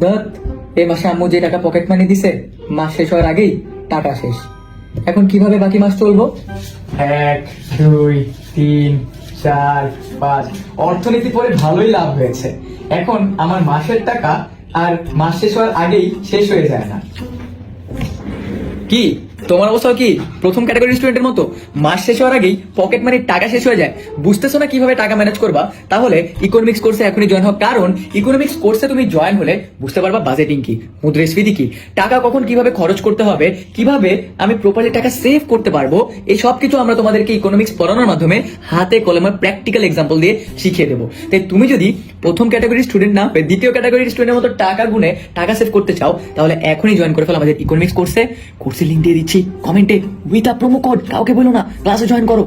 ধ্যাৎ, এই মাসে আম্মু যে টাকা পকেট মানি দিছে মাস শেষ হওয়ার আগেই টাকা শেষ। এখন কিভাবে বাকি মাস চলবো? 1, 2, 3, 4, 5। অর্থনীতি পড়ে ভালোই লাভ হয়েছে। এখন আমার মাসের টাকা আর মাস শেষ হওয়ার আগেই শেষ হয়ে যায় না। কি তোমার অবস্থা কি প্রথম ক্যাটাগরি স্টুডেন্টের মতো? মাস শেষ হওয়ার আগেই পকেট মানির টাকা শেষ হয়ে যায়, বুঝতেছো না কিভাবে টাকা ম্যানেজ করবা? তাহলে ইকোনমিক্স কোর্সে এখনই জয়েন হও, কারণ ইকোনমিক্স কোর্সে তুমি জয়েন হলে বুঝতে পারবা বাজেটিং কি, মুদ্রাস্ফীতি কি, টাকা কখন কিভাবে খরচ করতে হবে, কিভাবে আমি প্রপারলি টাকা সেভ করতে পারবো। এই সব কিছু আমরা তোমাদেরকে ইকোনমিক্স পড়ানোর মাধ্যমে হাতে কলমে প্র্যাকটিক্যাল এক্সাম্পল দিয়ে শিখিয়ে দেবো। তাই তুমি যদি প্রথম ক্যাটাগরি স্টুডেন্ট না হয়ে দ্বিতীয় ক্যাটাগরি স্টুডেন্টের মতো টাকা গুনে টাকা সেভ করতে চাও, তাহলে এখনই জয়েন করে ফেলো আমাদের ইকোনমিক্স কোর্সে। কোর্সের লিঙ্ক দিয়ে দিচ্ছি কমেন্টে, উইথ আ প্রোমো কোড। কাউকে বলো না, ক্লাসে জয়েন করো।